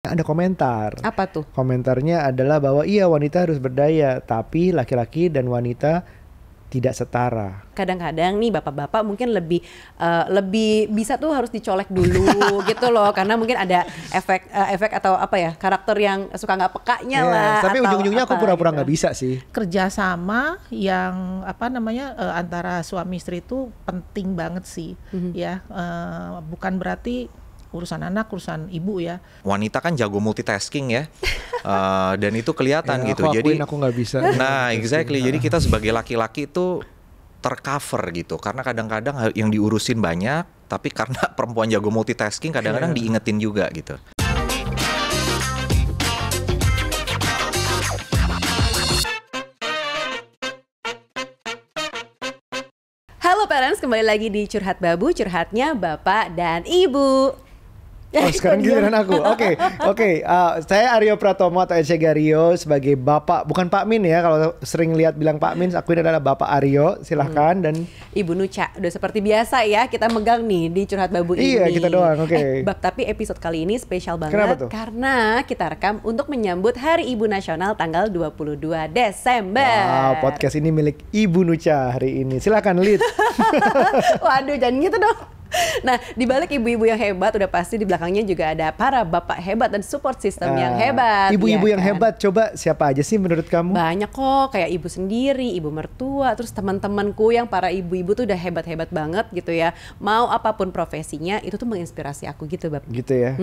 Ada komentar. Apa tuh? Komentarnya adalah bahwa iya wanita harus berdaya, tapi laki-laki dan wanita tidak setara. Kadang-kadang nih bapak-bapak mungkin lebih bisa tuh harus dicolek dulu gitu loh, karena mungkin ada efek atau apa ya, karakter yang suka nggak pekanya lah. Tapi ujung-ujungnya aku pura-pura nggak bisa sih. Kerjasama yang antara suami istri itu penting banget sih, ya. Bukan berarti urusan anak, urusan ibu ya. Wanita kan jago multitasking ya, dan itu kelihatan gitu. Jadi aku nggak bisa. Nah, exactly. Jadi kita sebagai laki-laki itu tercover gitu, karena kadang-kadang yang diurusin banyak, tapi karena perempuan jago multitasking, kadang-kadang diingetin juga gitu. Halo parents, kembali lagi di Curhat Babu, curhatnya bapak dan ibu. Oh sekarang giliran aku. Oke. Saya Aryo Pratomo atau Echega Rio sebagai bapak, bukan Pak Min ya. Kalau sering lihat bilang Pak Min, aku ini adalah Bapak Aryo. Silahkan dan Ibu Nucha. Udah seperti biasa ya, kita megang nih di Curhat Babu ini. Iya kita doang. Oke. Tapi episode kali ini spesial banget. Kenapa tuh? Karena kita rekam untuk menyambut Hari Ibu Nasional tanggal 22 Desember. Wow, podcast ini milik Ibu Nucha hari ini. Silakan lead. Waduh, jangan gitu dong. Nah, di balik ibu-ibu yang hebat, udah pasti di belakangnya juga ada para bapak hebat dan support system yang hebat. Ibu-ibu ya yang kan? hebat, coba siapa aja sih menurut kamu? Banyak kok, kayak ibu sendiri, ibu mertua, terus teman-temanku yang para ibu-ibu tuh udah hebat-hebat banget gitu ya. Mau apapun profesinya, itu tuh menginspirasi aku gitu, Bab. Gitu ya.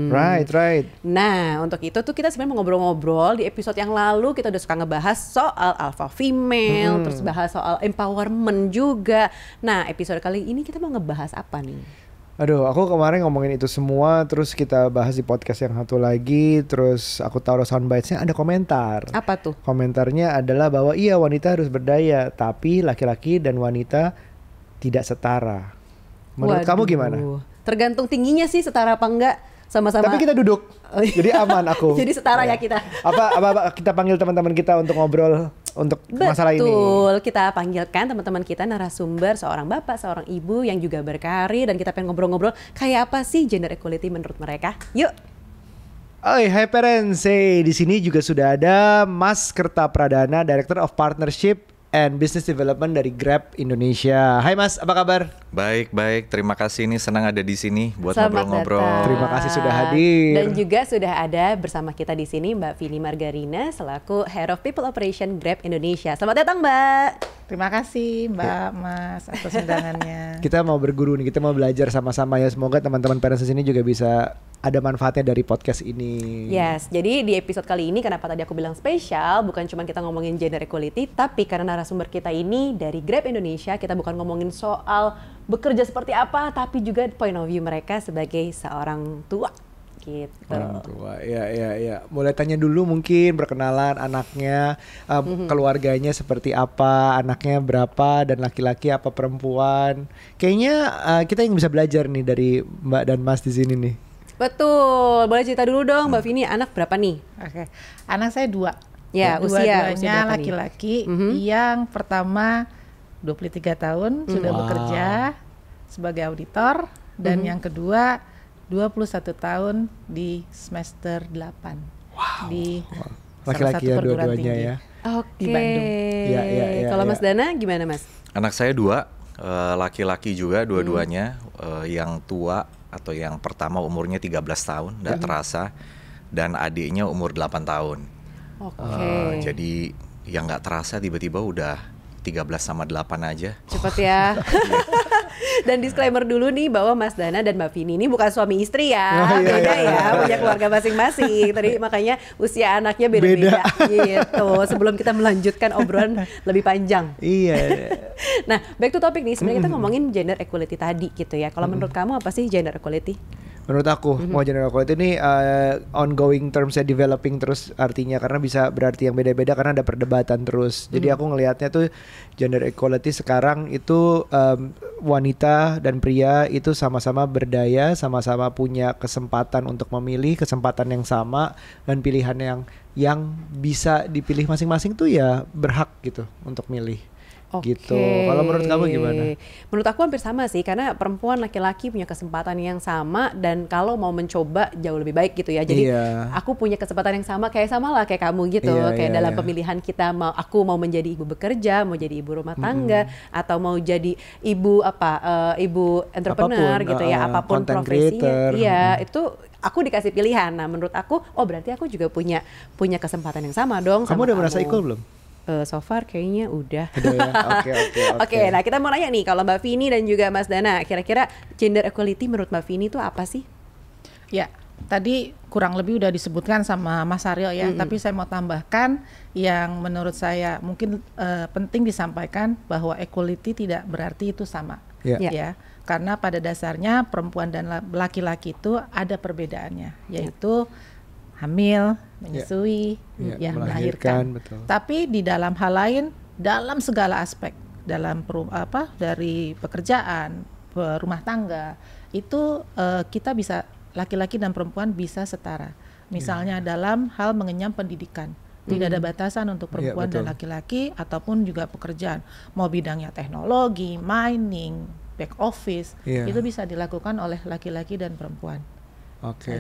Right. Nah, untuk itu tuh kita sebenarnya mau ngobrol-ngobrol. Di episode yang lalu kita udah suka ngebahas soal alpha female, terus bahas soal empowerment juga. Nah, episode kali ini kita mau ngebahas apa nih? Aduh, aku kemarin ngomongin itu semua, terus kita bahas di podcast yang satu lagi, terus aku taruh soundbitesnya ada komentar. Apa tuh? Komentarnya adalah bahwa iya wanita harus berdaya, tapi laki-laki dan wanita tidak setara. Menurut kamu gimana? Tergantung tingginya sih, setara apa enggak. Sama-sama. Tapi kita duduk, jadi aman aku. Jadi setara ya kita. Apa kita panggil teman-teman kita untuk ngobrol untuk masalah ini? Betul, kita panggilkan teman-teman kita narasumber, seorang bapak, seorang ibu yang juga berkarir, dan kita pengen ngobrol-ngobrol kayak apa sih gender equality menurut mereka. Yuk. Hai parents, di sini juga sudah ada Mas Kertapradana, Director of Partnership and Business Development dari Grab Indonesia. Hai Mas, apa kabar? Baik. Terima kasih, ini senang ada di sini buat Selamat ngobrol-ngobrol. datang. Terima kasih sudah hadir. Dan juga sudah ada bersama kita di sini Mbak Vini Margarina selaku Head of People Operation Grab Indonesia. Selamat datang, Mbak. Terima kasih Mbak, Mas, atas undangannya. Kita mau berguru nih, kita mau belajar sama-sama ya. Semoga teman-teman parents di sini juga bisa ada manfaatnya dari podcast ini. Yes, jadi di episode kali ini kenapa tadi aku bilang spesial, bukan cuma kita ngomongin gender equality, tapi karena narasumber kita ini dari Grab Indonesia, kita bukan ngomongin soal bekerja seperti apa, tapi juga point of view mereka sebagai seorang tua. Gitu. Orang tua, ya. Mulai tanya dulu mungkin perkenalan anaknya, keluarganya seperti apa, anaknya berapa, dan laki-laki apa perempuan. Kayaknya kita yang bisa belajar nih dari Mbak dan Mas di sini nih. Betul, boleh cerita dulu dong Mbak Vini, anak berapa nih? Oke, anak saya 2. Ya, usia Dua-duanya berapa nih? laki-laki. Yang pertama 23 tahun sudah bekerja sebagai auditor, dan yang kedua 21 tahun di semester 8 di salah Laki-laki satu ya perguruan dua-duanya tinggi ya. Oke. di Bandung. Iya, Kalau iya. Mas Dana gimana Mas? Anak saya 2, laki-laki juga dua-duanya. Yang tua atau yang pertama umurnya 13 tahun, nggak terasa. Dan adiknya umur 8 tahun. Oke. Jadi yang nggak terasa tiba-tiba udah 13 sama 8 aja. Cepet ya. Dan disclaimer dulu nih bahwa Mas Dana dan Mbak Vini ini bukan suami istri ya. Beda ya, punya keluarga masing-masing. Tadi makanya usia anaknya beda-beda gitu. Sebelum kita melanjutkan obrolan lebih panjang. Iya. Nah, back to topic nih. Sebenarnya kita ngomongin gender equality tadi gitu ya. Kalau menurut kamu apa sih gender equality? Menurut aku, mau gender equality ini ongoing terms ya, developing terus artinya, karena bisa berarti yang beda-beda karena ada perdebatan terus. Jadi aku ngelihatnya tuh gender equality sekarang itu wanita dan pria itu sama-sama berdaya, sama-sama punya kesempatan untuk memilih, kesempatan yang sama, dan pilihan yang bisa dipilih masing-masing tuh ya berhak gitu untuk milih. Oke. gitu. Kalau menurut kamu gimana? Menurut aku hampir sama sih, karena perempuan laki-laki punya kesempatan yang sama, dan kalau mau mencoba jauh lebih baik gitu ya. Jadi aku punya kesempatan yang sama kayak kayak kamu gitu, kayak dalam pemilihan kita, aku mau menjadi ibu bekerja, mau jadi ibu rumah tangga, atau mau jadi ibu ibu entrepreneur apapun, gitu ya, apapun profesinya. Iya, itu aku dikasih pilihan. Nah, menurut aku, berarti aku juga punya kesempatan yang sama dong. Kamu udah merasa equal belum? So far kayaknya udah. Ya? Oke. Nah kita mau nanya nih, kalau Mbak Vini dan juga Mas Dana, kira-kira gender equality menurut Mbak Vini itu apa sih? Ya, tadi kurang lebih udah disebutkan sama Mas Aryo ya, tapi saya mau tambahkan yang menurut saya mungkin penting disampaikan, bahwa equality tidak berarti itu sama. Ya, karena pada dasarnya perempuan dan laki-laki itu ada perbedaannya, yaitu hamil, menyusui, melahirkan. Betul. Tapi di dalam hal lain, dalam segala aspek, dalam dari pekerjaan, rumah tangga, itu kita bisa, laki-laki dan perempuan bisa setara. Misalnya dalam hal mengenyam pendidikan, tidak ada batasan untuk perempuan dan laki-laki, ataupun juga pekerjaan, mau bidangnya teknologi, mining, back office, itu bisa dilakukan oleh laki-laki dan perempuan. Oke.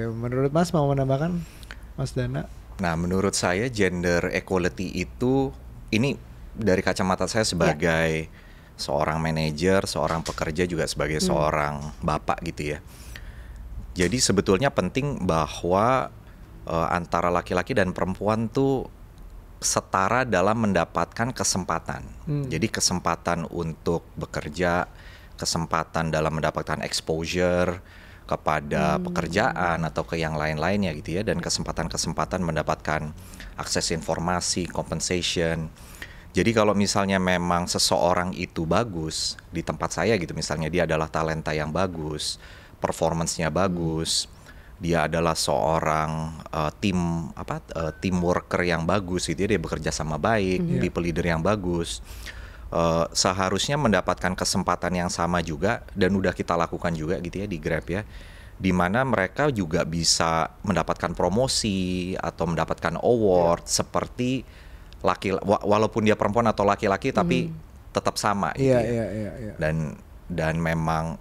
Menurut Mas, mau menambahkan, Mas Dana? Nah, menurut saya gender equality itu, ini dari kacamata saya sebagai seorang manajer, seorang pekerja, juga sebagai seorang bapak gitu ya. Jadi sebetulnya penting bahwa antara laki-laki dan perempuan tuh setara dalam mendapatkan kesempatan. Jadi kesempatan untuk bekerja, kesempatan dalam mendapatkan exposure kepada pekerjaan atau ke yang lain-lainnya gitu ya, dan kesempatan-kesempatan mendapatkan akses informasi, compensation. Jadi kalau misalnya memang seseorang itu bagus di tempat saya gitu, misalnya dia adalah talenta yang bagus, performance-nya bagus, dia adalah seorang team worker yang bagus gitu ya, dia bekerja sama baik, people leader yang bagus. Seharusnya mendapatkan kesempatan yang sama juga, dan udah kita lakukan juga gitu ya di Grab ya, di mana mereka juga bisa mendapatkan promosi atau mendapatkan award seperti walaupun dia perempuan atau laki-laki tapi tetap sama gitu ya. Dan memang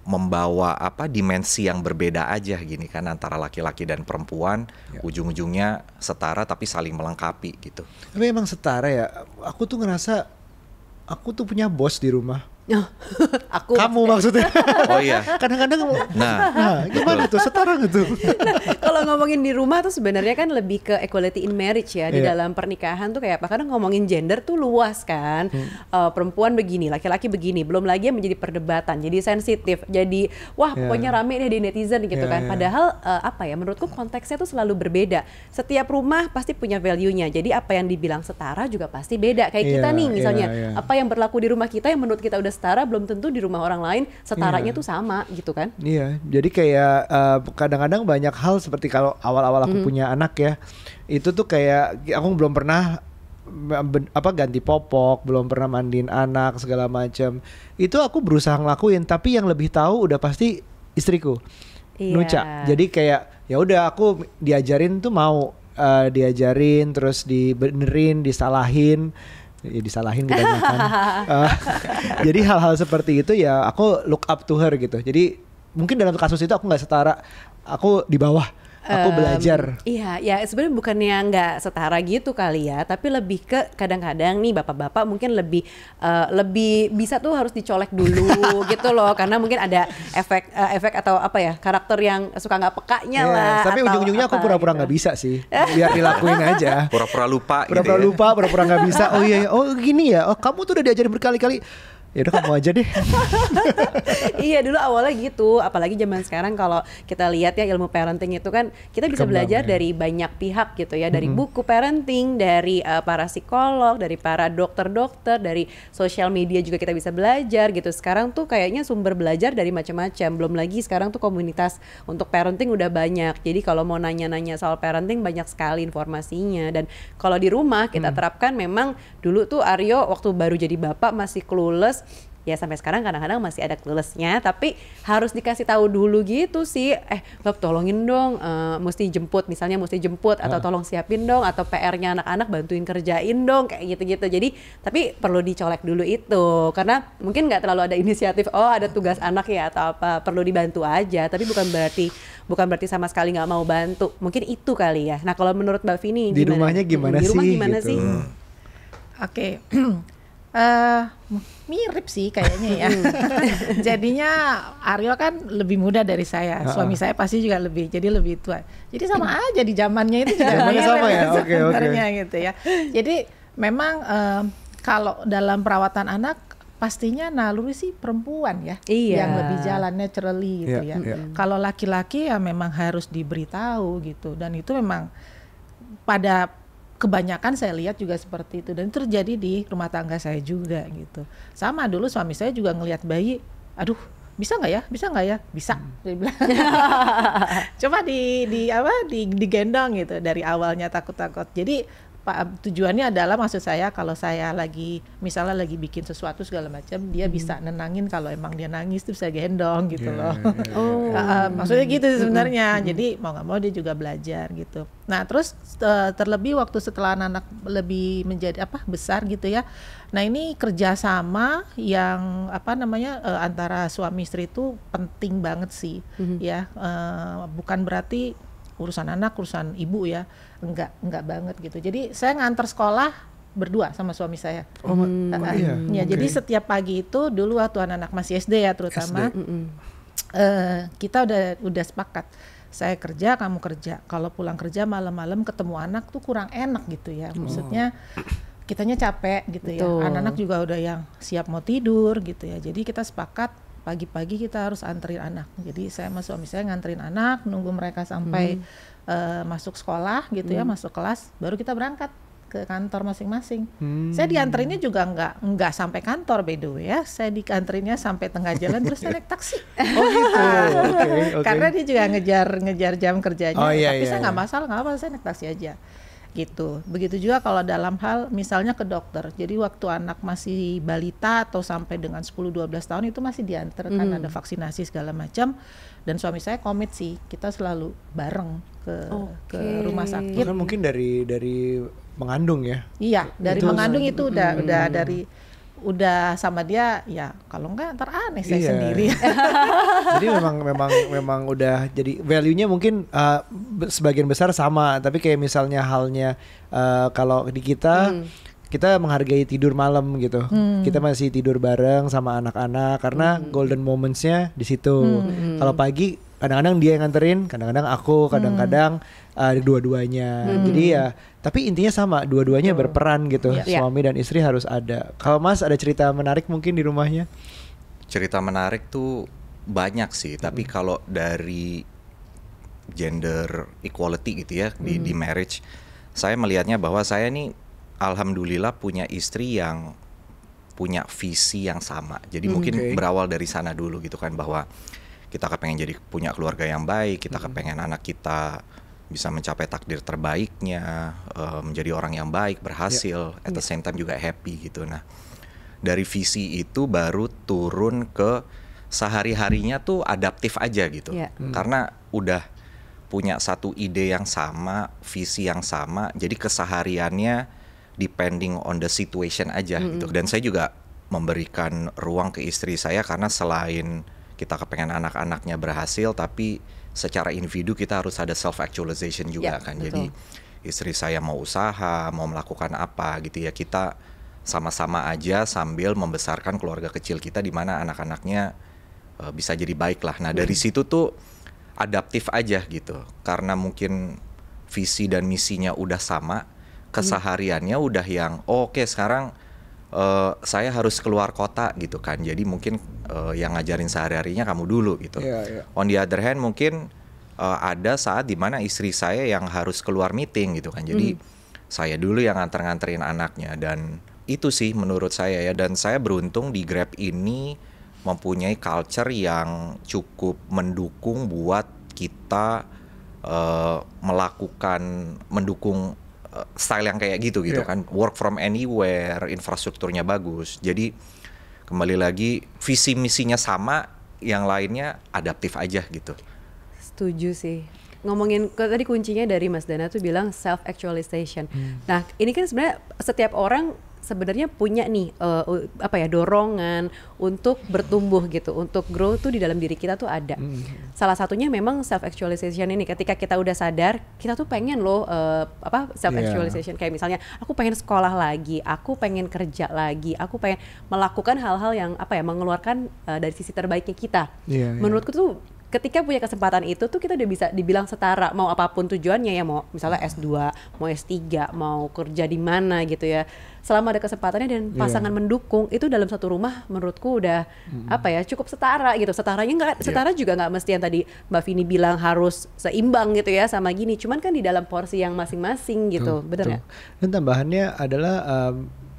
membawa dimensi yang berbeda aja gini kan, antara laki-laki dan perempuan, ujung-ujungnya setara tapi saling melengkapi gitu. Tapi emang setara ya. Aku tuh ngerasa aku tuh punya bos di rumah. Kamu maksudnya? Oh iya. Kadang-kadang. Nah, gimana tuh, setara gitu? Kalau ngomongin di rumah tuh sebenarnya kan lebih ke equality in marriage ya. Di dalam pernikahan tuh kayak apa? Kadang ngomongin gender tuh luas kan. Perempuan begini, laki-laki begini. Belum lagi yang menjadi perdebatan, jadi sensitif, jadi pokoknya rame deh di netizen gitu kan. Padahal menurutku konteksnya tuh selalu berbeda. Setiap rumah pasti punya value-nya. Jadi apa yang dibilang setara juga pasti beda. Kayak kita nih misalnya, apa yang berlaku di rumah kita yang menurut kita udah setara, belum tentu di rumah orang lain setaranya tuh sama gitu kan. Iya, jadi kayak kadang-kadang banyak hal, seperti kalau awal-awal aku punya anak ya, itu tuh kayak aku belum pernah ganti popok, belum pernah mandiin anak segala macam. Itu aku berusaha ngelakuin, tapi yang lebih tahu udah pasti istriku, Nuca. Jadi kayak ya udah aku diajarin tuh mau diajarin, terus dibenerin, disalahin kebanyakan. Jadi hal-hal seperti itu ya aku look up to her gitu. Jadi mungkin dalam kasus itu aku nggak setara, aku di bawah, aku belajar. Iya, ya sebenarnya bukannya nggak setara gitu kali ya, tapi lebih ke kadang-kadang nih bapak-bapak mungkin lebih bisa tuh harus dicolek dulu gitu loh, karena mungkin ada efek atau karakter yang suka nggak pekanya lah. Tapi ujung-ujungnya aku pura-pura nggak bisa sih, biar dilakuin aja. Pura-pura lupa. Pura-pura nggak bisa. Oh iya, gini ya. Oh kamu tuh udah diajarin berkali-kali. Ya udah kamu aja deh. Iya, dulu awalnya gitu, apalagi zaman sekarang kalau kita lihat ya, ilmu parenting itu kan kita bisa belajar dari banyak pihak gitu ya, dari buku parenting, dari para psikolog, dari para dokter-dokter, dari sosial media juga kita bisa belajar gitu. Sekarang tuh kayaknya sumber belajar dari macam-macam. Belum lagi sekarang tuh komunitas untuk parenting udah banyak. Jadi kalau mau nanya-nanya soal parenting banyak sekali informasinya. Dan kalau di rumah kita terapkan, memang dulu tuh Aryo waktu baru jadi bapak masih clueless. ya sampai sekarang kadang-kadang masih ada clueless-nya, tapi harus dikasih tahu dulu gitu sih. Bab tolongin dong, mesti jemput atau tolong siapin dong, atau PR-nya anak-anak bantuin kerjain dong, kayak gitu-gitu. Jadi tapi perlu dicolek dulu itu, karena mungkin nggak terlalu ada inisiatif, ada tugas anak ya atau apa, perlu dibantu aja, tapi bukan berarti sama sekali nggak mau bantu. Mungkin itu kali ya. Nah kalau menurut Mbak Vini di rumahnya gimana di rumah sih gimana gitu. sih? Oke. Mirip sih kayaknya ya. Jadinya Aryo kan lebih muda dari saya, suami saya pasti juga jadi lebih tua. Jadi sama aja di zamannya itu juga Zamannya sama ya? Oke. sebenarnya gitu ya. Jadi memang kalau dalam perawatan anak pastinya naluri sih perempuan ya, yang lebih jalan naturally gitu ya. Kalau laki-laki ya memang harus diberitahu gitu, dan itu memang pada kebanyakan saya lihat juga seperti itu, dan itu terjadi di rumah tangga saya juga gitu. Sama dulu suami saya juga ngelihat bayi, aduh bisa nggak ya, bisa, dia bilang. Coba digendong gitu dari awalnya takut-takut. Jadi tujuannya adalah, maksud saya kalau saya misalnya lagi bikin sesuatu segala macam, dia bisa nenangin. Kalau emang dia nangis tuh bisa gendong gitu loh. Maksudnya gitu sebenarnya. Jadi mau nggak mau dia juga belajar gitu. Nah terus terlebih waktu setelah anak lebih menjadi besar gitu ya. Nah ini kerjasama yang antara suami istri itu penting banget sih ya. Bukan berarti urusan anak, urusan ibu ya, enggak banget gitu. Jadi saya nganter sekolah berdua sama suami saya. Jadi setiap pagi itu dulu waktu anak-anak masih SD ya terutama, kita udah sepakat. Saya kerja, kamu kerja. Kalau pulang kerja malam-malam ketemu anak tuh kurang enak gitu ya. Maksudnya kitanya capek gitu ya. Anak-anak juga udah yang siap mau tidur gitu ya. Jadi kita sepakat pagi-pagi kita harus anterin anak. Jadi saya sama suami saya nganterin anak, nunggu mereka sampai masuk sekolah gitu ya, masuk kelas, baru kita berangkat ke kantor masing-masing. Saya dianterinnya juga nggak sampai kantor by the way ya. Saya dianterinnya sampai tengah jalan terus saya naik taksi. Oh gitu. Okay. Karena dia juga ngejar jam kerjanya. Tapi saya nggak iya. masalah, saya naik taksi aja. Gitu. Begitu juga kalau dalam hal misalnya ke dokter. Jadi waktu anak masih balita atau sampai dengan 10-12 tahun itu masih diantar kan ada vaksinasi segala macam, dan suami saya komit sih kita selalu bareng ke rumah sakit. Bahkan mungkin dari mengandung ya. Iya, dari mengandung itu udah sama dia ya, kalau enggak ntar aneh saya sendiri. Jadi memang udah jadi value-nya mungkin sebagian besar sama, tapi kayak misalnya halnya kalau di kita menghargai tidur malam gitu. Kita masih tidur bareng sama anak-anak karena golden moments-nya di situ. Kalau pagi kadang-kadang dia yang nganterin, kadang-kadang aku, kadang-kadang dua-duanya. Jadi ya, tapi intinya sama, dua-duanya berperan gitu. Suami dan istri harus ada. Kalau Mas ada cerita menarik mungkin di rumahnya? Cerita menarik tuh banyak sih, tapi kalau dari gender equality gitu ya di marriage, saya melihatnya bahwa saya nih alhamdulillah punya istri yang punya visi yang sama. Jadi mungkin berawal dari sana dulu gitu kan, bahwa kita kepengen jadi punya keluarga yang baik, kita kepengen anak kita bisa mencapai takdir terbaiknya, menjadi orang yang baik, berhasil, at the same time juga happy gitu. Nah, dari visi itu baru turun ke sehari-harinya tuh adaptif aja gitu. Karena udah punya satu ide yang sama, visi yang sama, jadi kesehariannya depending on the situation aja gitu. Dan saya juga memberikan ruang ke istri saya, karena selain kita kepengen anak-anaknya berhasil, tapi secara individu kita harus ada self actualization juga kan. Betul. Jadi istri saya mau usaha, mau melakukan apa gitu ya, kita sama-sama aja sambil membesarkan keluarga kecil kita di mana anak-anaknya bisa jadi baik lah. Nah dari situ tuh adaptif aja gitu, karena mungkin visi dan misinya udah sama, kesehariannya udah yang oke, sekarang saya harus keluar kota gitu kan, jadi mungkin yang ngajarin sehari-harinya kamu dulu gitu. On the other hand mungkin ada saat dimana istri saya yang harus keluar meeting gitu kan, jadi saya dulu yang nganterin anaknya. Dan itu sih menurut saya ya, dan saya beruntung di Grab ini mempunyai culture yang cukup mendukung buat kita mendukung style yang kayak gitu kan, work from anywhere, infrastrukturnya bagus. Jadi Kembali lagi visi misinya sama, yang lainnya adaptif aja gitu. Setuju sih. Ngomongin tadi kuncinya dari Mas Dana tuh bilang self actualization. Nah, ini kan sebenarnya setiap orang sebenarnya punya nih dorongan untuk bertumbuh gitu, untuk grow tuh di dalam diri kita tuh ada. Salah satunya memang self actualization ini. Ketika kita udah sadar, kita tuh pengen loh self actualization. Kayak misalnya aku pengen sekolah lagi, aku pengen kerja lagi, aku pengen melakukan hal-hal yang mengeluarkan dari sisi terbaiknya kita. Menurutku tuh ketika punya kesempatan itu tuh kita udah bisa dibilang setara, mau apapun tujuannya ya, mau misalnya S2, mau S3, mau kerja di mana gitu ya. Selama ada kesempatannya dan pasangan mendukung, itu dalam satu rumah menurutku udah cukup setara gitu. Setaranya setara juga nggak mesti yang tadi Mbak Vini bilang harus seimbang gitu ya sama gini. Cuman kan di dalam porsi yang masing-masing gitu, bener nggak? Dan tambahannya adalah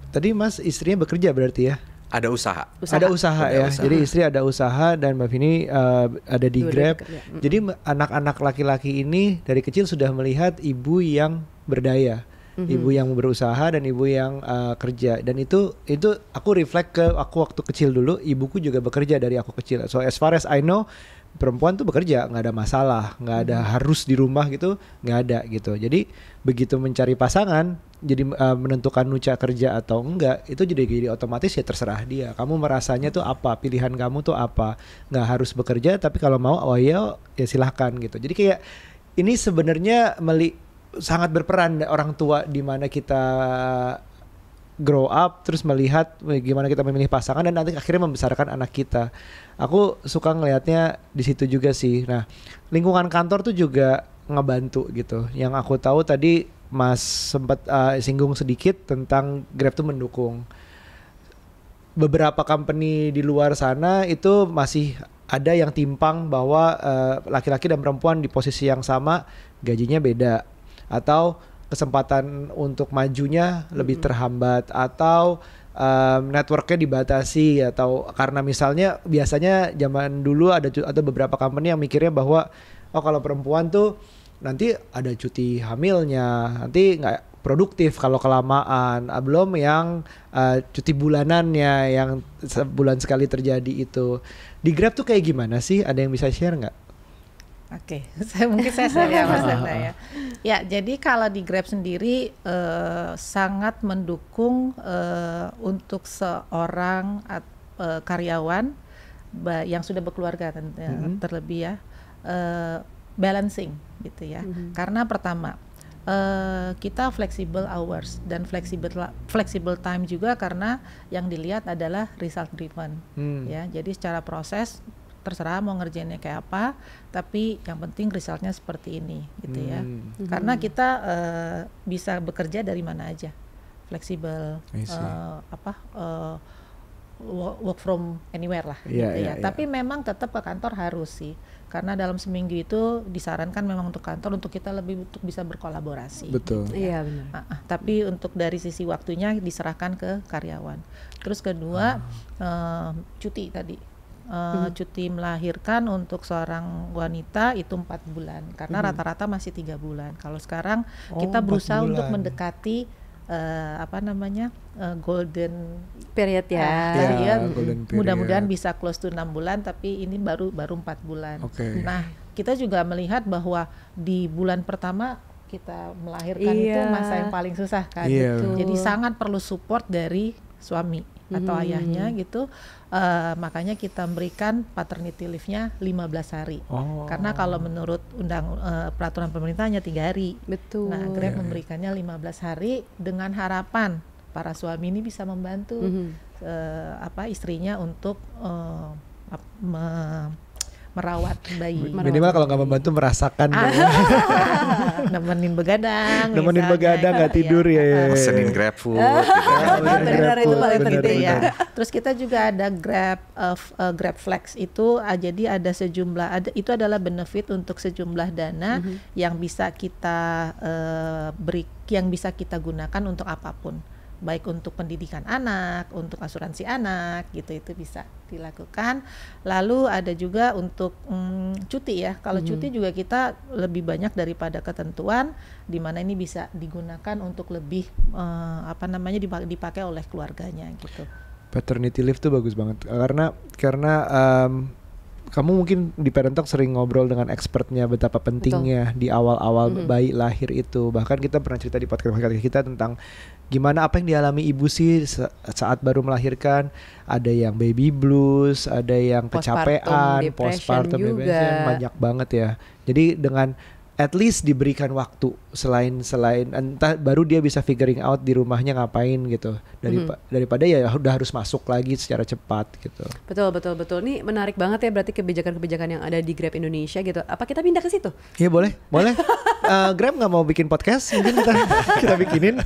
tadi Mas istrinya bekerja berarti ya? Ada usaha. Ada usaha ya. Jadi istri ada usaha dan Mbak Vini ada di Grab. Jadi anak-anak laki-laki ini dari kecil sudah melihat ibu yang berdaya, ibu yang berusaha dan ibu yang kerja. Dan itu aku reflect ke aku waktu kecil dulu. Ibuku juga bekerja dari aku kecil. So as far as I know, perempuan tuh bekerja, nggak ada masalah, nggak ada harus di rumah gitu, nggak ada gitu. Jadi begitu mencari pasangan, jadi menentukan Nucha kerja atau enggak, itu jadi otomatis ya terserah dia. Kamu merasanya tuh apa, pilihan kamu tuh apa, nggak harus bekerja, tapi kalau mau ya silahkan gitu. Jadi kayak ini sebenarnya sangat berperan orang tua di mana kita grow up, terus melihat gimana kita memilih pasangan dan nanti akhirnya membesarkan anak kita. Aku suka ngelihatnya di situ juga sih. Nah, lingkungan kantor tuh juga ngebantu gitu. Yang aku tahu tadi Mas sempat singgung sedikit tentang Grab tuh mendukung. Beberapa company di luar sana itu masih ada yang timpang bahwa laki-laki dan perempuan di posisi yang sama gajinya beda, atau kesempatan untuk majunya lebih terhambat, atau networknya dibatasi, atau karena misalnya biasanya zaman dulu ada beberapa company yang mikirnya bahwa kalau perempuan tuh nanti ada cuti hamilnya, nanti nggak produktif kalau kelamaan, belum yang cuti bulanannya yang sebulan sekali terjadi itu. Di Grab tuh kayak gimana sih? Ada yang bisa share nggak? Oke, mungkin saya share ya Mas Dana ya. Ya, jadi kalau di Grab sendiri sangat mendukung untuk seorang karyawan yang sudah berkeluarga terlebih ya, balancing gitu ya. Karena pertama kita flexible hours dan flexible time juga, karena yang dilihat adalah result driven ya. Jadi secara proses terserah mau ngerjainnya kayak apa, tapi yang penting resultnya seperti ini gitu ya. Karena kita bisa bekerja dari mana aja, fleksibel, work from anywhere lah gitu ya. Tapi memang tetap ke kantor harus sih, karena dalam seminggu itu disarankan memang untuk kantor, untuk kita lebih untuk bisa berkolaborasi. Betul. Gitu ya. Iya benar. Tapi untuk dari sisi waktunya diserahkan ke karyawan. Terus kedua cuti tadi. Cuti melahirkan untuk seorang wanita itu 4 bulan, karena rata-rata masih 3 bulan. Kalau sekarang kita berusaha untuk mendekati golden period ya. Mudah-mudahan bisa close to 6 bulan, tapi ini baru 4 bulan. Nah, kita juga melihat bahwa di bulan pertama kita melahirkan itu masa yang paling susah kan. Jadi sangat perlu support dari suami atau ayahnya gitu. Makanya kita memberikan paternity leave-nya 15 hari. Karena kalau menurut peraturan pemerintahnya 3 hari. Betul. Nah, Grab memberikannya 15 hari dengan harapan para suami ini bisa membantu istrinya untuk merawat bayi. Minimal kalau nggak membantu merasakan nemenin begadang, nggak tidur ya. Pesenin Grab food. Benar, itu paling penting ya. Terus kita juga ada Grab Flex itu, jadi ada sejumlah, itu adalah benefit untuk sejumlah dana yang bisa kita yang bisa kita gunakan untuk apapun, baik untuk pendidikan anak, untuk asuransi anak gitu, itu bisa dilakukan. Lalu ada juga untuk cuti ya. Kalau cuti juga kita lebih banyak daripada ketentuan, di mana ini bisa digunakan untuk lebih dipakai oleh keluarganya gitu. Paternity leave tuh bagus banget karena kamu mungkin di Parent Talk sering ngobrol dengan expertnya betapa pentingnya di awal-awal bayi lahir itu. Bahkan kita pernah cerita di podcast kita tentang gimana apa yang dialami ibu sih saat baru melahirkan. Ada yang baby blues, ada yang kecapean, postpartum depression, banyak banget ya. Jadi dengan at least diberikan waktu selain entah baru dia bisa figuring out di rumahnya ngapain gitu daripada ya udah harus masuk lagi secara cepat gitu. Betul. Ini menarik banget ya berarti kebijakan-kebijakan yang ada di Grab Indonesia gitu. Apa kita pindah ke situ? Iya boleh. Grab nggak mau bikin podcast, mungkin kita bikinin.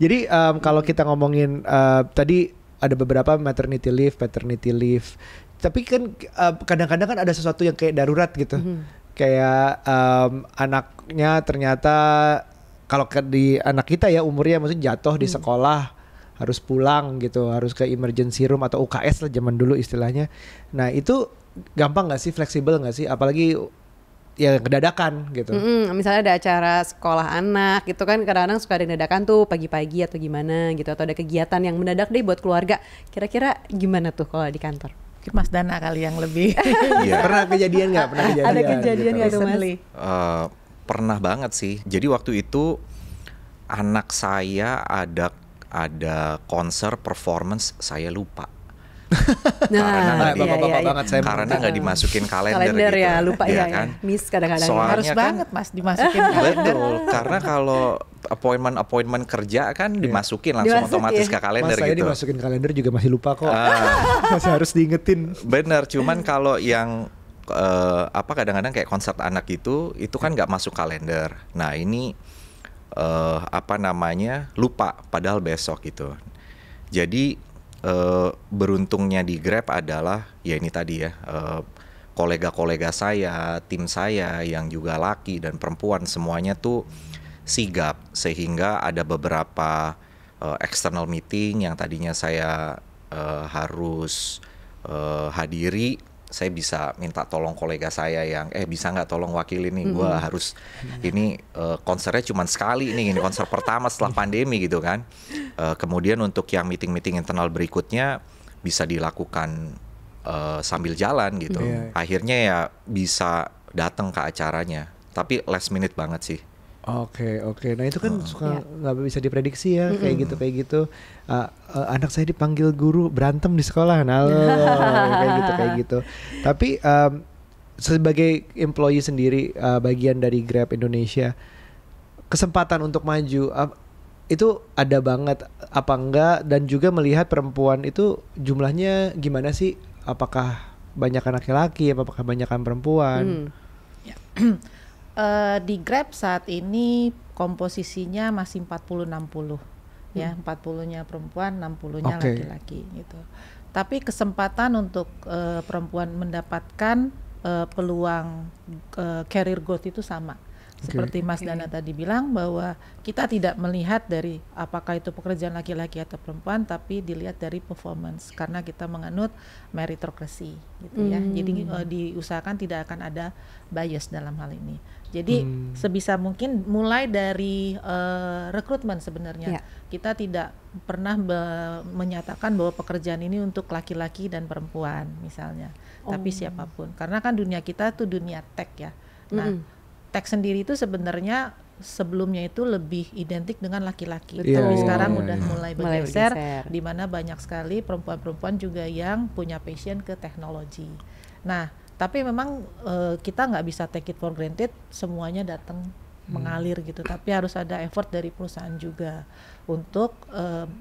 Jadi kalau kita ngomongin tadi ada beberapa maternity leave, paternity leave. Tapi kan kadang-kadang kan ada sesuatu yang kayak darurat gitu. Kayak anaknya ternyata kalau di anak kita ya umurnya maksudnya jatuh di sekolah harus pulang gitu, harus ke emergency room atau UKS lah zaman dulu istilahnya. Nah itu gampang nggak sih, fleksibel nggak sih, apalagi ya kedadakan gitu. Misalnya ada acara sekolah anak gitu kan kadang-kadang suka ada yang dadakan tuh pagi-pagi atau gimana gitu, atau ada kegiatan yang mendadak deh buat keluarga. Kira-kira gimana tuh kalau di kantor? Mas Dana kali yang lebih. Pernah kejadian nggak? Ada kejadian nggak tuh Mas? Pernah banget sih. Jadi waktu itu anak saya ada konser performance, saya lupa. Nah, bapak-bapak banget saya. Karena nggak dimasukin kalender gitu. Ya, lupa ya. Kan? Miss kadang-kadang. Soalnya harus kan, banget Mas dimasukin kalender. Betul, karena kalau appointment kerja kan dimasukin langsung otomatis ke kalender saya gitu. dimasukin kalender juga masih lupa kok. Masih harus diingetin. Bener, cuman kalau yang kadang-kadang kayak konser anak itu kan nggak masuk kalender. Nah ini lupa padahal besok gitu. Jadi beruntungnya di Grab adalah ya ini tadi ya, kolega-kolega saya, tim saya yang juga laki dan perempuan semuanya tuh sigap, sehingga ada beberapa external meeting yang tadinya saya harus hadiri, saya bisa minta tolong kolega saya yang bisa nggak tolong wakilin nih, gue harus ini konsernya cuma sekali nih, ini konser pertama setelah pandemi gitu kan. Kemudian untuk yang meeting-meeting internal berikutnya bisa dilakukan sambil jalan gitu. Akhirnya ya bisa datang ke acaranya, tapi last minute banget sih. Oke. Nah itu kan suka nggak bisa diprediksi ya, kayak gitu. Anak saya dipanggil guru berantem di sekolah, kayak gitu. Tapi sebagai employee sendiri, bagian dari Grab Indonesia, kesempatan untuk maju itu ada banget apa enggak, dan juga melihat perempuan itu jumlahnya gimana sih? Apakah banyakan laki-laki, apakah banyakan perempuan? Di Grab saat ini komposisinya masih 40-60 ya, 40-nya perempuan, 60-nya laki-laki gitu. Tapi kesempatan untuk perempuan mendapatkan peluang career growth itu sama. Seperti Mas Dana tadi bilang bahwa kita tidak melihat dari apakah itu pekerjaan laki-laki atau perempuan, tapi dilihat dari performance, karena kita menganut meritocracy gitu ya. Jadi diusahakan tidak akan ada bias dalam hal ini. Jadi sebisa mungkin mulai dari rekrutmen sebenarnya kita tidak pernah menyatakan bahwa pekerjaan ini untuk laki-laki dan perempuan misalnya, tapi siapapun, karena kan dunia kita tuh dunia tech ya. Nah, tech sendiri itu sebenarnya sebelumnya itu lebih identik dengan laki-laki, tapi sekarang udah mulai bergeser, di mana banyak sekali perempuan-perempuan juga yang punya passion ke teknologi. Nah, tapi memang kita nggak bisa take it for granted semuanya datang mengalir gitu, tapi harus ada effort dari perusahaan juga untuk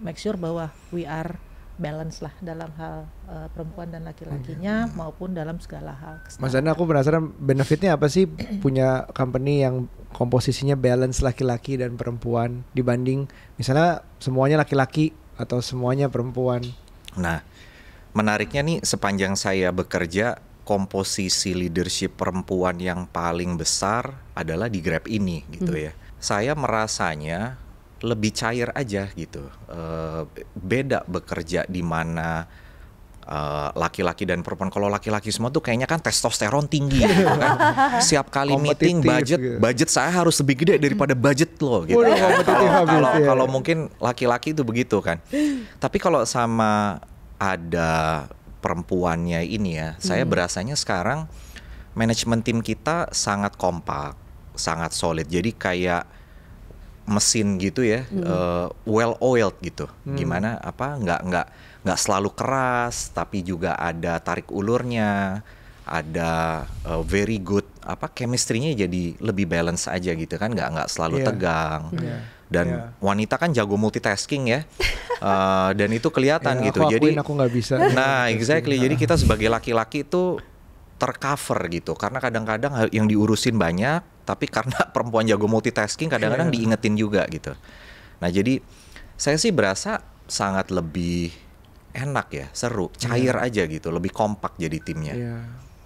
make sure bahwa we are balance lah dalam hal perempuan dan laki-lakinya maupun dalam segala hal. Mas Dana, aku penasaran benefitnya apa sih punya company yang komposisinya balance laki-laki dan perempuan dibanding misalnya semuanya laki-laki atau semuanya perempuan? Nah, menariknya nih, sepanjang saya bekerja, komposisi leadership perempuan yang paling besar adalah di Grab ini gitu ya. Saya merasanya lebih cair aja gitu. Beda bekerja di mana laki-laki dan perempuan. Kalau laki-laki semua tuh kayaknya kan testosteron tinggi gitu kan. Siap kali meeting budget saya harus lebih gede daripada budget lo gitu. Kalau mungkin laki-laki itu begitu kan. Tapi kalau sama ada perempuannya ini ya, saya berasanya sekarang manajemen tim kita sangat kompak, sangat solid. Jadi kayak mesin gitu ya, well oiled gitu. Gimana nggak selalu keras, tapi juga ada tarik ulurnya, ada very good chemistry-nya jadi lebih balance aja gitu kan, nggak selalu tegang. Dan wanita kan jago multitasking ya, dan itu kelihatan gitu. Jadi aku nggak bisa. Nah, exactly. Jadi kita sebagai laki-laki itu tercover gitu, karena kadang-kadang yang diurusin banyak, tapi karena perempuan jago multitasking kadang-kadang diingetin juga gitu. Nah, jadi saya sih berasa sangat lebih enak ya, seru, cair aja gitu, lebih kompak jadi timnya.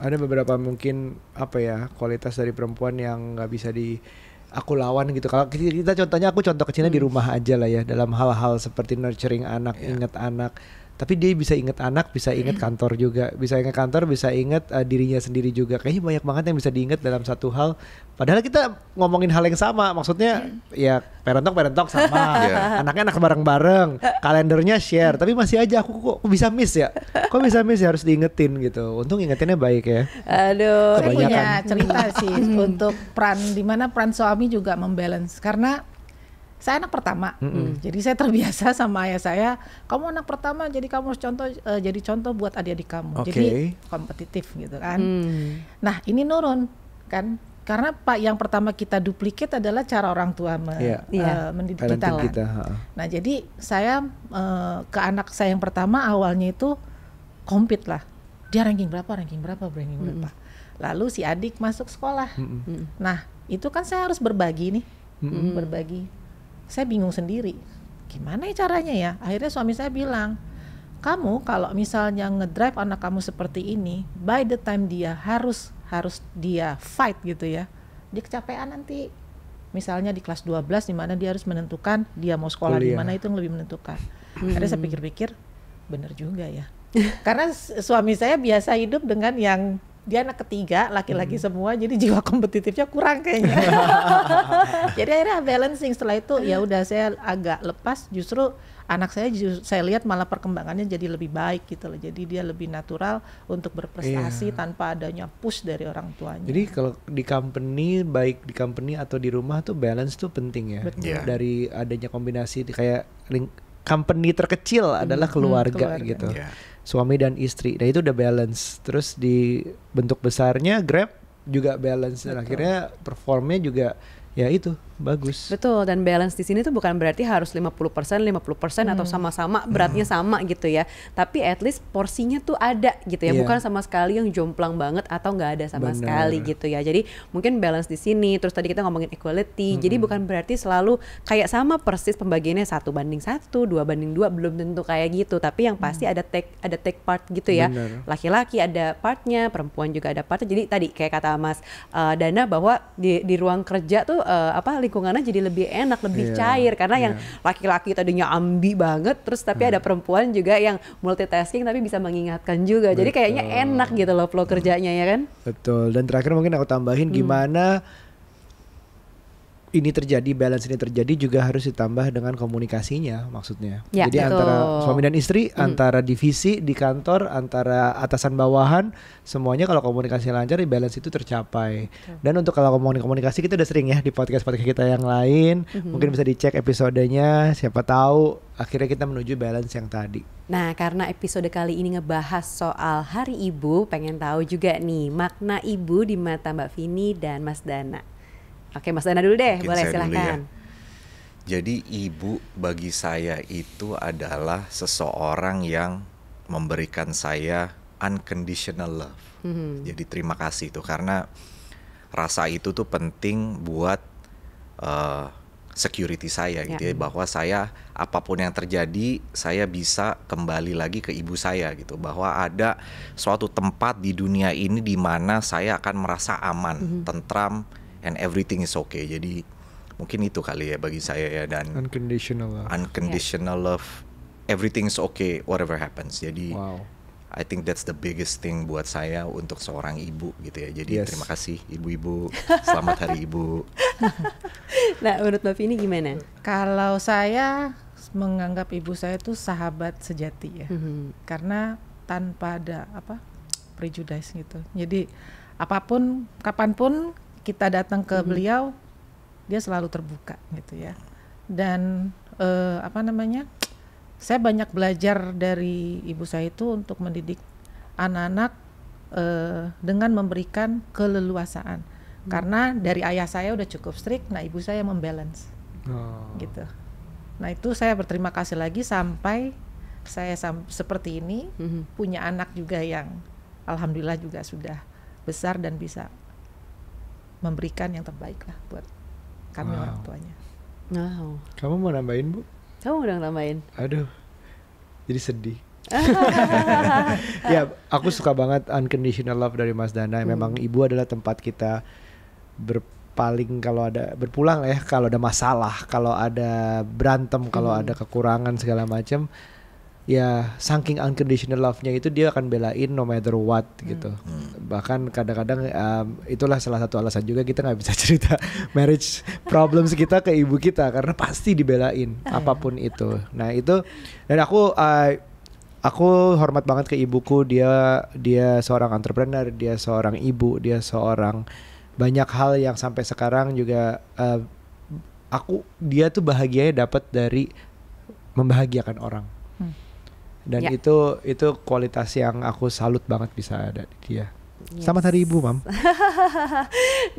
Ada beberapa mungkin kualitas dari perempuan yang nggak bisa aku lawan gitu. Kalau kita contohnya, aku contoh kecilnya di rumah aja lah ya, dalam hal-hal seperti nurturing anak, ingat anak. Tapi dia bisa ingat anak, bisa ingat kantor juga, bisa ingat kantor, bisa ingat dirinya sendiri juga. Kayaknya banyak banget yang bisa diingat dalam satu hal. Padahal kita ngomongin hal yang sama, maksudnya ya parent talk sama, anaknya anak bareng-bareng, kalendernya share. Tapi masih aja aku kok bisa miss ya, harus diingetin gitu. Untung ingetinnya baik ya. Aduh, saya punya cerita sih untuk dimana peran suami juga membalance, karena saya anak pertama, jadi saya terbiasa sama ayah saya. Kamu anak pertama, jadi kamu harus jadi contoh buat adik-adik kamu. Jadi kompetitif gitu kan. Nah ini nurun kan, karena yang pertama kita duplikat adalah cara orang tua mendidik kita. Nah jadi saya ke anak saya yang pertama awalnya itu compete lah. Dia ranking berapa. Lalu si adik masuk sekolah. Nah itu kan saya harus berbagi nih, berbagi. Saya bingung sendiri, gimana ya caranya ya? Akhirnya suami saya bilang, kamu kalau misalnya ngedrive anak kamu seperti ini, by the time dia harus dia fight gitu ya, dia kecapean nanti. Misalnya di kelas 12 di mana dia harus menentukan dia mau sekolah di mana, itu yang lebih menentukan. Akhirnya saya pikir-pikir, bener juga ya. Karena suami saya biasa hidup dengan yang dia anak ketiga, laki-laki semua, jadi jiwa kompetitifnya kurang kayaknya. Jadi akhirnya balancing. Setelah itu ya udah saya agak lepas, justru anak saya lihat malah perkembangannya jadi lebih baik gitu loh. Jadi dia lebih natural untuk berprestasi tanpa adanya push dari orang tuanya. Jadi kalau di company, baik di company atau di rumah tuh balance tuh penting ya. Dari adanya kombinasi kayak company terkecil adalah keluarga gitu. Suami dan istri, nah itu udah balance. Terus di bentuk besarnya Grab juga balance. Dan akhirnya performnya juga ya itu bagus. Betul, dan balance di sini tuh bukan berarti harus 50% atau sama-sama beratnya sama gitu ya. Tapi at least porsinya tuh ada gitu ya, bukan sama sekali yang jomplang banget atau nggak ada sama sekali gitu ya. Jadi mungkin balance di sini. Terus tadi kita ngomongin equality. Jadi bukan berarti selalu kayak sama persis pembagiannya 1:1, 2:2, belum tentu kayak gitu. Tapi yang pasti ada take part gitu ya. Laki-laki ada partnya, perempuan juga ada partnya. Jadi tadi kayak kata Mas Dana bahwa di ruang kerja tuh lingkungannya jadi lebih enak, lebih cair, karena yang laki-laki tadinya ambi banget, terus tapi ada perempuan juga yang multitasking tapi bisa mengingatkan juga. Jadi kayaknya enak gitu loh flow kerjanya ya kan. Betul. Dan terakhir mungkin aku tambahin gimana ini terjadi, balance ini terjadi juga harus ditambah dengan komunikasinya maksudnya. Jadi antara suami dan istri, antara divisi di kantor, antara atasan bawahan, semuanya kalau komunikasi lancar, balance itu tercapai. Dan untuk kalau komunikasi kita udah sering ya di podcast kita yang lain, mungkin bisa dicek episodenya, siapa tahu akhirnya kita menuju balance yang tadi. Nah, karena episode kali ini ngebahas soal Hari Ibu, pengen tahu juga nih makna ibu di mata Mbak Vini dan Mas Dana. Oke, Mas Dana dulu deh, boleh silakan. Jadi ibu bagi saya itu adalah seseorang yang memberikan saya unconditional love. Jadi terima kasih tuh, karena rasa itu tuh penting buat security saya gitu ya, bahwa saya apapun yang terjadi saya bisa kembali lagi ke ibu saya gitu, bahwa ada suatu tempat di dunia ini di mana saya akan merasa aman, tentram, and everything is okay. Jadi mungkin itu kali ya bagi saya ya. Dan unconditional love, everything is okay whatever happens. Jadi I think that's the biggest thing buat saya untuk seorang ibu gitu ya. Jadi terima kasih ibu-ibu, selamat Hari Ibu. Nah, menurut Mbak Vini gimana? Kalau saya menganggap ibu saya itu sahabat sejati ya, karena tanpa ada prejudice gitu. Jadi apapun, kapanpun kita datang ke beliau, dia selalu terbuka gitu ya. Dan saya banyak belajar dari ibu saya itu untuk mendidik anak-anak dengan memberikan keleluasaan. Karena dari ayah saya udah cukup strict, nah ibu saya membalance, gitu. Nah itu saya berterima kasih lagi sampai saya seperti ini, punya anak juga yang alhamdulillah juga sudah besar dan bisa memberikan yang terbaik lah buat kami orang tuanya. Wow. Kamu mau nambahin, Bu? Kamu udah nambahin? Aduh, jadi sedih. Ya, aku suka banget unconditional love dari Mas Dana. Memang ibu adalah tempat kita berpaling kalau ada berpulang lah ya, kalau ada masalah, kalau ada berantem, kalau ada kekurangan segala macam. Ya, saking unconditional love-nya itu dia akan belain no matter what gitu. Bahkan kadang-kadang itulah salah satu alasan juga kita nggak bisa cerita marriage problems kita ke ibu kita karena pasti dibelain apapun itu. Nah itu, dan aku hormat banget ke ibuku. Dia seorang entrepreneur, dia seorang ibu, dia seorang banyak hal yang sampai sekarang juga dia tuh bahagianya dapat dari membahagiakan orang. Dan itu kualitas yang aku salut banget bisa ada di dia. Selamat Hari Ibu, Mam.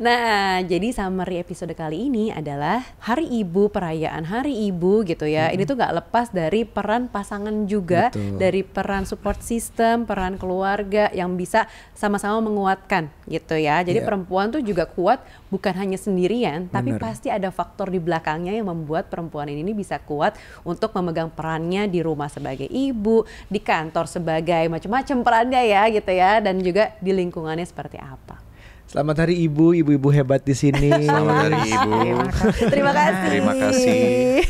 Nah, jadi summary episode kali ini adalah Hari Ibu, perayaan Hari Ibu gitu ya. Ini tuh gak lepas dari peran pasangan juga, dari peran support system, peran keluarga yang bisa sama-sama menguatkan gitu ya. Jadi perempuan tuh juga kuat bukan hanya sendirian, tapi pasti ada faktor di belakangnya yang membuat perempuan ini bisa kuat untuk memegang perannya di rumah sebagai ibu, di kantor sebagai macam-macam perannya ya gitu ya, dan juga di lingkungannya seperti apa. Selamat Hari Ibu, ibu-ibu hebat di sini. Selamat Hari Ibu. Terima kasih. Terima kasih.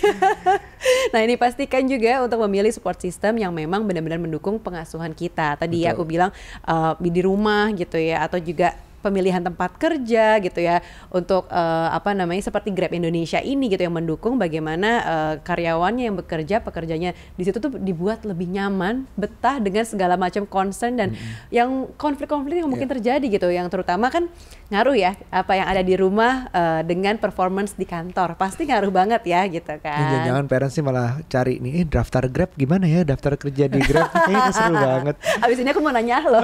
Nah ini pastikan juga untuk memilih support system yang memang benar-benar mendukung pengasuhan kita. Tadi aku bilang di rumah gitu ya, atau juga pemilihan tempat kerja gitu ya, untuk seperti Grab Indonesia ini gitu yang mendukung bagaimana karyawannya yang bekerja, pekerjanya di situ tuh dibuat lebih nyaman, betah dengan segala macam concern dan yang konflik-konflik yang mungkin terjadi gitu, yang terutama kan ngaruh ya apa yang ada di rumah dengan performance di kantor, pasti ngaruh banget ya gitu kan. Jangan parents sih malah cari nih daftar Grab gimana ya, daftar kerja di Grab kayaknya seru banget. Abis ini aku mau nanya loh.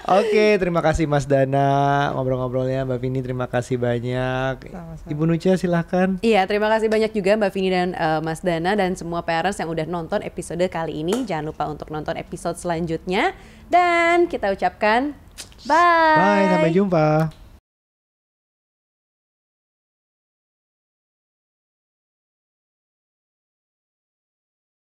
Oke, terima kasih Mas Dana ngobrol-ngobrolnya. Mbak Vini terima kasih banyak. Sama-sama. Ibu Nucha silahkan. Iya, terima kasih banyak juga Mbak Vini dan Mas Dana dan semua parents yang udah nonton episode kali ini. Jangan lupa untuk nonton episode selanjutnya dan kita ucapkan bye. Bye, sampai jumpa.